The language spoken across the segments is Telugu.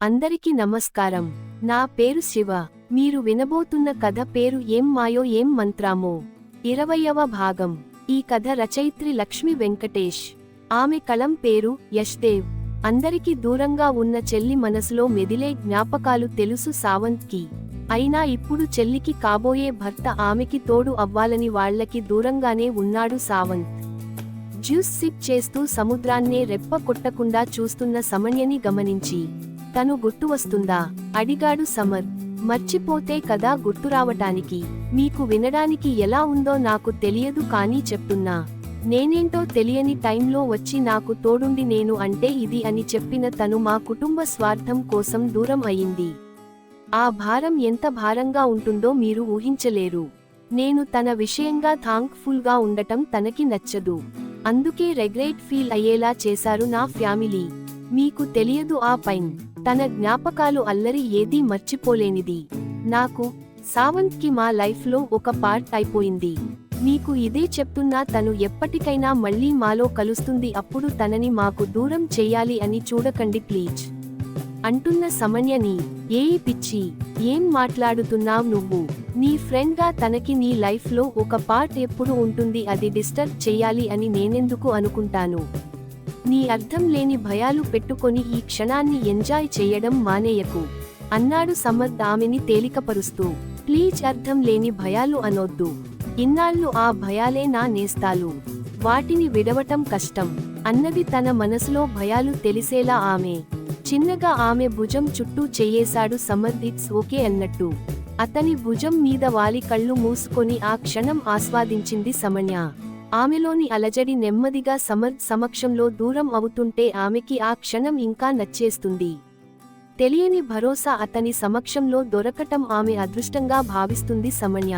అందరికీ నమస్కారం. నా పేరు శివ. మీరు వినబోతున్న కథ పేరు ఏం మాయో ఏం మంత్రామో. 20వ భాగం. ఈ కథ రచయిత్రి లక్ష్మి వెంకటేష్. ఆమె కలం పేరు యష్దేవ్. అందరికీ దూరంగా ఉన్న చెల్లి మనసులో మెదిలే జ్ఞాపకాలు తెలుసు సావంత్కి. అయినా ఇప్పుడు చెల్లికి కాబోయే భర్త ఆమెకి తోడు అవ్వాలని వాళ్లకి దూరంగానే ఉన్నాడు సావంత్. జ్యూస్ సిప్ చేస్తూ సముద్రాన్నే రెప్ప కొట్టకుండా చూస్తున్న సమన్యని గమనించి, తను గుర్తువస్తుందా అడిగాడు సమర్. మర్చిపోతే కదా గుర్తురావటానికి. మీకు వినడానికి ఎలా ఉందో నాకు తెలియదు కానీ చెప్తున్నా. నేనేంటో తెలియని టైంలో వచ్చి నాకు తోడుండి నేను అంటే ఇది అని చెప్పిన తను మా కుటుంబ స్వార్థం కోసం దూరం అయింది. ఆ భారం ఎంత భారంగా ఉంటుందో మీరు ఊహించలేరు. నేను తన విషయంగా థాంక్ఫుల్ గా ఉండటం తనకి నచ్చదు. అందుకే రెగ్రెట్ ఫీల్ అయ్యేలా చేశారు నా ఫ్యామిలీ. మీకు తెలియదు ఆ పైన్ తన జ్ఞాపకాలు అల్లరి ఏదీ మర్చిపోలేనిది. నాకు సావంత్కి మా లైఫ్లో ఒక పార్ట్ అయిపోయింది. మీకు ఇదే చెప్తున్నా తను ఎప్పటికైనా మళ్ళీ మాలో కలుస్తుంది. అప్పుడు తనని మాకు దూరం చెయ్యాలి అని చూడకండి ప్లీజ్ అంటున్న సమన్యని. ఏయ్ పిచ్చి, ఏం మాట్లాడుతున్నావ్ నువ్వు? నీ ఫ్రెండ్గా తనకి నీ లైఫ్లో ఒక పార్ట్ ఎప్పుడు ఉంటుంది, అది డిస్టర్బ్ చెయ్యాలి అని నేనెందుకు అనుకుంటాను? నీ అర్థం లేని భయాలు పెట్టుకొని ఈ క్షణాన్ని ఎంజాయ్ చెయ్యడం మానేయకు అన్నాడు సమర్థ్ ఆమెని తేలికపరుస్తూ. ప్లీజ్, అర్థం లేని భయాలు అనొద్దు. ఇన్నాళ్ళు ఆ భయాలే నా నేస్తాలు. వాటిని విడవటం కష్టం అన్నది తన మనసులో భయాలు తెలిసేలా ఆమె. చిన్నగా ఆమె భుజం చుట్టూ చెయ్యేశాడు సమర్థ్. ఇట్స్ ఓకే అన్నట్టు అతని భుజం మీద వాలి కళ్ళు మూసుకొని ఆ క్షణం ఆస్వాదించింది సమన్య. ఆమెలోని అలజడి నెమ్మదిగా సమర్థ్ సమక్షంలో దూరం అవుతుంటే ఆమెకి ఆ క్షణం ఇంకా నచ్చేస్తుంది. తెలియని భరోసా అతని సమక్షంలో దొరకటం ఆమె అదృష్టంగా భావిస్తుంది సమన్య.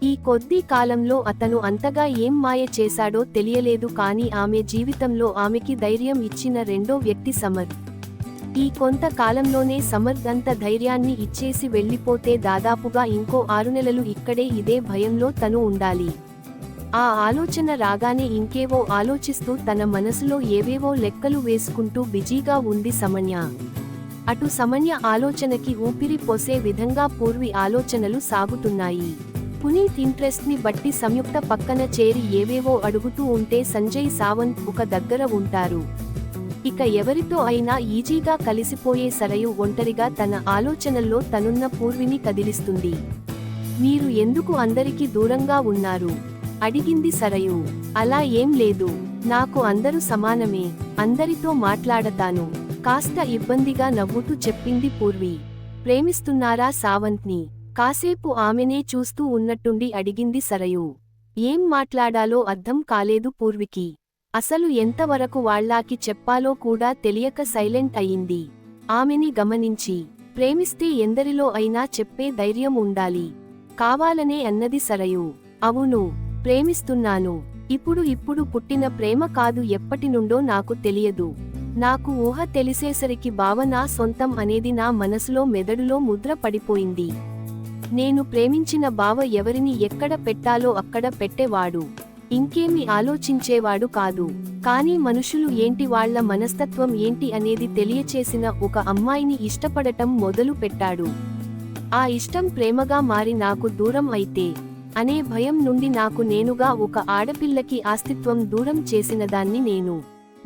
ఈ కొద్ది కాలంలో అతను అంతగా ఏం మాయ చేశాడో తెలియలేదు కానీ ఆమె జీవితంలో ఆమెకి ధైర్యం ఇచ్చిన రెండో వ్యక్తి సమర్థ్. ఈ కొంత కాలంలోనే సమర్థ్ అంత ధైర్యాన్ని ఇచ్చేసి వెళ్లిపోతే దాదాపుగా ఇంకో 6 నెలలు ఇక్కడే ఇదే భయంలో తను ఉండాలి. ఆ ఆలోచన రాగానే ఇంకేవో ఆలోచిస్తూ తన మనసులో ఏవేవో లెక్కలు వేసుకుంటూ బిజీగా ఉంది సమన్య. అటు సమన్య ఆలోచనకి ఊపిరి పోసే విధంగా పూర్వి ఆలోచనలు సాగుతున్నాయి. పునీత్ ఇంట్రెస్ట్ ని బట్టి సంయుక్త పక్కన చేరి ఏవేవో అడుగుతూ ఉంటే సంజయ్ సావంత్ ఒక దగ్గర ఉంటారు. ఇక ఎవరితో అయినా ఈజీగా కలిసిపోయే సరయు ఒంటరిగా తన ఆలోచనల్లో తనున్న పూర్విని కదిలిస్తుంది. మీరు ఎందుకు అందరికీ దూరంగా ఉన్నారు అడిగింది సరయు. అలా ఏం లేదు, నాకు అందరూ సమానమే, అందరితో మాట్లాడతాను కాస్త ఇబ్బందిగా నవ్వుతూ చెప్పింది పూర్వి. ప్రేమిస్తున్నారా సావంత్ని? కాసేపు ఆమెనే చూస్తూ ఉన్నట్టుండి అడిగింది సరయు. ఏం మాట్లాడాలో అర్థం కాలేదు పూర్వికి. అసలు ఎంతవరకు వాళ్ళకి చెప్పాలో కూడా తెలియక సైలెంట్ అయింది. ఆమెని గమనించి, ప్రేమిస్తే ఎందరిలో అయినా చెప్పే ధైర్యం ఉండాలి కావాలనే అన్నది సరయు. అవును, ప్రేమిస్తున్నాను. ఇప్పుడు పుట్టిన ప్రేమ కాదు, ఎప్పటినుండో నాకు తెలియదు. నాకు ఊహ తెలిసేసరికి బావ నా సొంతం అనేది నా మనసులో మెదడులో ముద్ర పడిపోయింది. నేను ప్రేమించిన బావ ఎవరిని ఎక్కడ పెట్టాలో అక్కడ పెట్టేవాడు. ఇంకేమి ఆలోచించేవాడు కాదు. కానీ మనుషులు ఏంటి, వాళ్ల మనస్తత్వం ఏంటి అనేది తెలియచేసిన ఒక అమ్మాయిని ఇష్టపడటం మొదలు పెట్టాడు. ఆ ఇష్టం ప్రేమగా మారి నాకు దూరం అయితే అనే భయం నుండి నాకు నేనుగా ఒక ఆడపిల్లకి అస్తిత్వం దూరం చేసినదాన్ని నేను.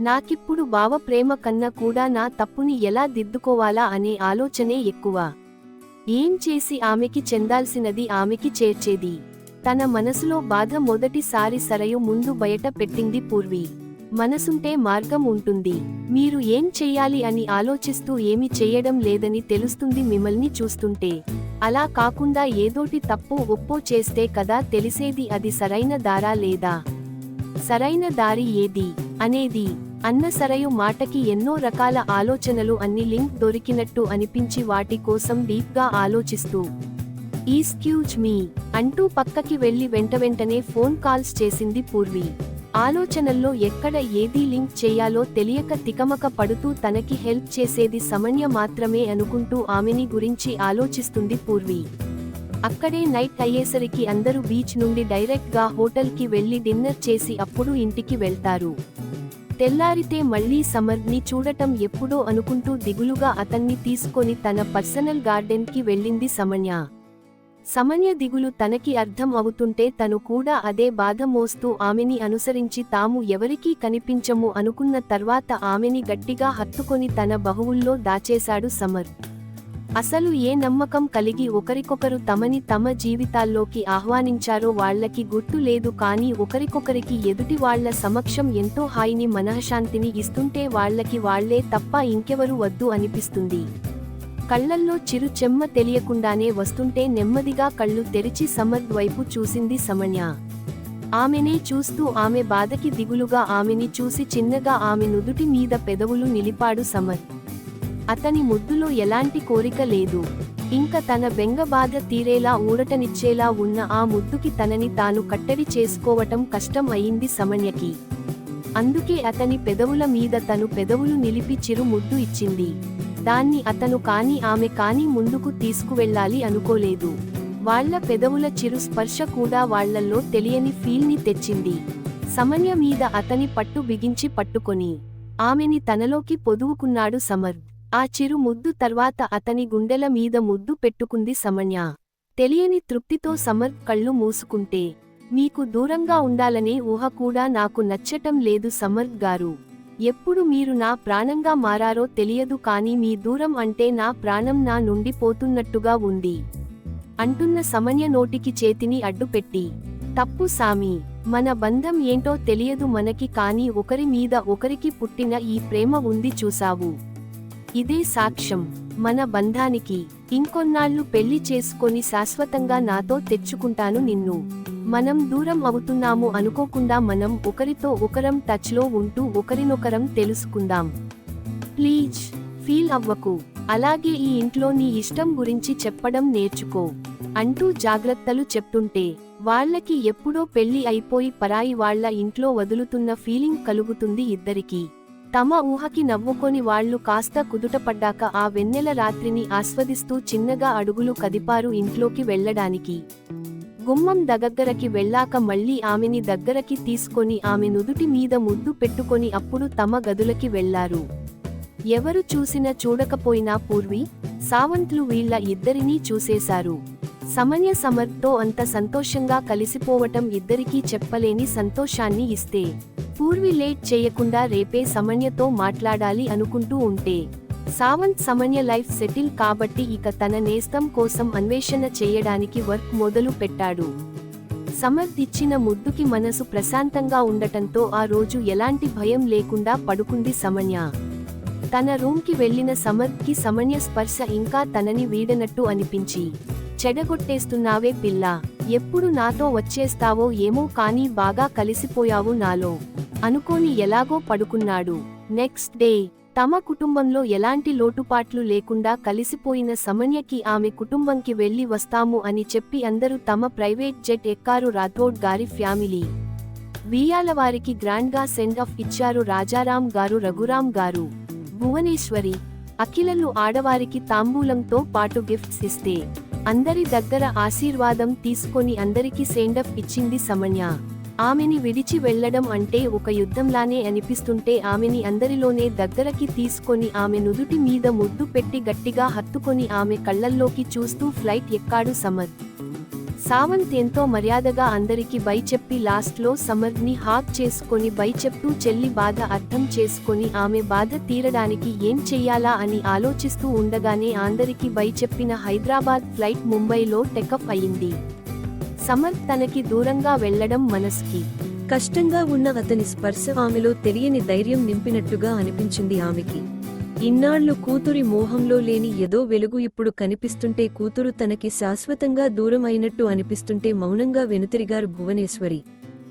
నాకిప్పుడు బావ ప్రేమ కన్నా కూడా నా తప్పుని ఎలా దిద్దుకోవాలా అనే ఆలోచనే ఎక్కువ. ఏం చేసి ఆమెకి చెందాల్సినది ఆమెకి చేర్చేది? తన మనసులో బాధ మొదటిసారి సరయు ముందు బయట పెట్టింది పూర్వి. మనసుంటే మార్గం ఉంటుంది. మీరు ఏం చెయ్యాలి అని ఆలోచిస్తూ ఏమి చెయ్యడం లేదని తెలుస్తుంది మిమ్మల్ని చూస్తుంటే. అలా కాకుండా ఏదోటి తప్పో ఒప్పో చేస్తే కదా తెలిసేది అది సరైన దారా లేదా సరైన దారి ఏది అనేది అన్న సరయు మాటకి ఎన్నో రకాల ఆలోచనలు అన్ని లింక్ దొరికినట్టు అనిపించి వాటి కోసం డీప్ గా ఆలోచిస్తూ ఈస్క్యూజ్ మీ అంటూ పక్కకి వెళ్లి వెంటనే ఫోన్ కాల్స్ చేసింది పూర్వి. ఆలోచనల్లో ఎక్కడ ఏదీ లింక్ చేయాలో తెలియక తికమక పడుతూ తనకి హెల్ప్ చేసేది సమన్య మాత్రమే అనుకుంటూ ఆమెని గురించి ఆలోచిస్తుంది పూర్వి. అక్కడే నైట్ అయ్యేసరికి అందరూ బీచ్ నుండి డైరెక్ట్ గా హోటల్ కి వెళ్లి డిన్నర్ చేసి అప్పుడు ఇంటికి వెళ్తారు. తెల్లారితే మళ్లీ సమర్ని చూడటం ఎప్పుడో అనుకుంటూ దిగులుగా అతన్ని తీసుకొని తన పర్సనల్ గార్డెన్ కి వెళ్ళింది సమన్య. సమన్య దిగులు తనకి అర్థం అవుతుంటే తను కూడా అదే బాధ మోస్తూ ఆమెని అనుసరించి తాము ఎవరికీ కనిపించము అనుకున్న తర్వాత ఆమెని గట్టిగా హత్తుకొని తన బహువుల్లో దాచేశాడు సమర్. అసలు ఏ నమ్మకం కలిగి ఒకరికొకరు తమని తమ జీవితాల్లోకి ఆహ్వానించారో వాళ్లకి గుర్తు లేదు, కానీ ఒకరికొకరికి ఎదుటి వాళ్ల సమక్షం ఎంతో హాయిని మనఃశాంతిని ఇస్తుంటే వాళ్లకి వాళ్లే తప్ప ఇంకెవరు వద్దు అనిపిస్తుంది. కళ్లల్లో చిరు చెమ్మ తెలియకుండానే వస్తుంటే నెమ్మదిగా కళ్ళు తెరిచి సమర్ వైపు చూసింది సమన్య. ఆమెనే చూస్తూ ఆమె బాధకి దిగులుగా ఆమెని చూసి చిన్నగా ఆమె నుదుటి మీద పెదవులు నిలిపాడు సమర్. అతని ముద్దులో ఎలాంటి కోరిక లేదు. ఇంక తన బెంగ బాధ తీరేలా ఊరటనిచ్చేలా ఉన్న ఆ ముద్దుకి తనని తాను కట్టడి చేసుకోవటం కష్టం అయింది సమన్యకి. అందుకే అతని పెదవుల మీద తను పెదవులు నిలిపి చిరు ముద్దు ఇచ్చింది. దాన్ని అతను కానీ ఆమె కానీ ముందుకు తీసుకువెళ్ళాలి అనుకోలేదు. వాళ్ల పెదవుల చిరు స్పర్శ కూడా వాళ్లల్లో తెలియని ఫీల్ని తెచ్చింది. సమన్య మీద అతని పట్టు బిగించి పట్టుకొని ఆమెని తనలోకి పొదువుకున్నాడు సమర్. ఆ చిరు ముద్దు తర్వాత అతని గుండెల మీద ముద్దు పెట్టుకుంది సమన్య. తెలియని తృప్తితో సమర్ కళ్ళు మూసుకుంటే, మీకు దూరంగా ఉండాలనే ఊహ కూడా నాకు నచ్చటం లేదు సమర్ గారు. ఎప్పుడు మీరు నా ప్రాణంగా మారారో తెలియదు, కానీ మీ దూరం అంటే నా ప్రాణం నా నుండి పోతున్నట్టుగా ఉంది అంటున్న సమన్య నోటికి చేతిని అడ్డుపెట్టి, తప్పు సామి, మన బంధం ఏంటో తెలియదు మనకి, కానీ ఒకరి మీద ఒకరికి పుట్టిన ఈ ప్రేమ ఉంది చూసావు, ఇదే సాక్ష్యం మన బంధానికి. ఇంకొన్నాళ్లు పెళ్లి చేసుకొని శాశ్వతంగా నాతో తెచ్చుకుంటాను నిన్ను. మనం దూరం అవుతున్నాము అనుకోకుండా మనం ఒకరితో ఒకరం టచ్లో ఉంటూ ఒకరినొకరం తెలుసుకుందాం. ప్లీజ్ ఫీల్ అవ్వకు. అలాగే ఈ ఇంట్లో నీ ఇష్టం గురించి చెప్పడం నేర్చుకో అంటూ జాగ్రత్తలు చెప్తుంటే, వాళ్లకి ఎప్పుడో పెళ్లి అయిపోయి పరాయి వాళ్ల ఇంట్లో వదులుతున్న ఫీలింగ్ కలుగుతుంది ఇద్దరికీ. తమ ఊహకి నవ్వుకొని వాళ్లు కాస్త కుదుటపడ్డాక ఆ వెన్నెల రాత్రిని ఆస్వాదిస్తూ చిన్నగా అడుగులు కదిపారు ఇంట్లోకి వెళ్లడానికి. గుమ్మం దగ్గరకి వెళ్ళాక మళ్లీ ఆమెని దగ్గరకి తీసుకొని ఆమె నుదుటి మీద ముద్దు పెట్టుకొని అప్పుడు తమ గదులకి వెళ్లారు. ఎవరు చూసినా చూడకపోయినా పూర్వి, సావంత్లు వీళ్ల ఇద్దరినీ చూసేశారు. సమన్య సమర్తో అంత సంతోషంగా కలిసిపోవటం ఇద్దరికీ చెప్పలేని సంతోషాన్ని ఇస్తే, పూర్వి లేట్ చేయకుండా రేపే సమన్యతో మాట్లాడాలి అనుకుంటూ ఉంటే, సావంత్ సమన్య లైఫ్ సెటిల్ కాబట్టి ఇక తన నేస్తం కోసం అన్వేషణ చేయడానికి వర్క్ మొదలు పెట్టాడు. సమర్ ఇచ్చిన ముద్దుకి మనసు ప్రశాంతంగా ఉండటంతో ఆ రోజు ఎలాంటి భయం లేకుండా పడుకుంది సమన్య. తన రూమ్కి వెళ్లిన సమర్కి సమన్య స్పర్శ ఇంకా తనని వీడనట్టు అనిపించి, చెడగొట్టేస్తున్నావే పిల్లా, ఎప్పుడు నాతో వచ్చేస్తావో ఏమో కానీ బాగా కలిసిపోయావు నాలో అనుకోని ఎలాగో పడుకున్నాడు. నెక్స్ట్ డే తమ కుటుంబంలో ఎలాంటి లోటుపాట్లు లేకుండా కలిసిపోయిన సమన్యకి ఆమె కుటుంబంకి వెళ్లి వస్తాము అని చెప్పి అందరూ తమ ప్రైవేట్ జెట్ ఎక్కారు. రాథోడ్ గారి ఫ్యామిలీ వియాలవారికి గ్రాండ్ గా సెండ్ ఆఫ్ ఇచ్చారు. రాజారాం గారు, రఘురాం గారు, భువనేశ్వరి, అఖిలలు ఆడవారికి తాంబూలంతో పాటు గిఫ్ట్స్ ఇస్తే, అందరి దగ్గర ఆశీర్వాదం తీసుకొని అందరికీ సెండ్ ఆఫ్ ఇచ్చింది సమన్య. ఆమెని విడిచి వెళ్లడం అంటే ఒక యుద్ధంలానే అనిపిస్తుంటే ఆమెని అందరిలోనే దగ్గరకి తీసుకొని ఆమె నుదుటి మీద ముద్దు పెట్టి గట్టిగా హత్తుకొని ఆమె కళ్లల్లోకి చూస్తూ ఫ్లైట్ ఎక్కాడు సమర్. సావంత్ ఎంతో మర్యాదగా అందరికి బై చెప్పి లాస్ట్లో సమర్ని హాగ్ చేసుకొని బై చెప్తూ చెల్లి బాధ అర్థం చేసుకొని ఆమె బాధ తీరడానికి ఏం చెయ్యాలా అని ఆలోచిస్తూ ఉండగానే అందరికి బై చెప్పిన హైదరాబాద్ ఫ్లైట్ ముంబైలో టేకఫ్ అయింది. సమర్ తనకి దూరంగా వెళ్లడం మనసుకి కష్టంగా ఉన్న అతని స్పర్శ ఆమెలో తెలియని ధైర్యం నింపినట్టుగా అనిపించింది ఆమెకి. ఇన్నాళ్లు కూతురి మోహంలో లేని ఏదో వెలుగు ఇప్పుడు కనిపిస్తుంటే, కూతురు తనకి శాశ్వతంగా దూరం అయినట్టు అనిపిస్తుంటే మౌనంగా వెనుతిరిగారు భువనేశ్వరి.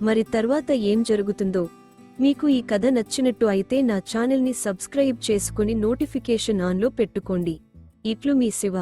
మరి తర్వాత ఏం జరుగుతుందో? మీకు ఈ కథ నచ్చినట్టు అయితే నా ఛానల్ని సబ్స్క్రైబ్ చేసుకుని నోటిఫికేషన్ ఆన్లో పెట్టుకోండి. ఇట్లు మీ శివ.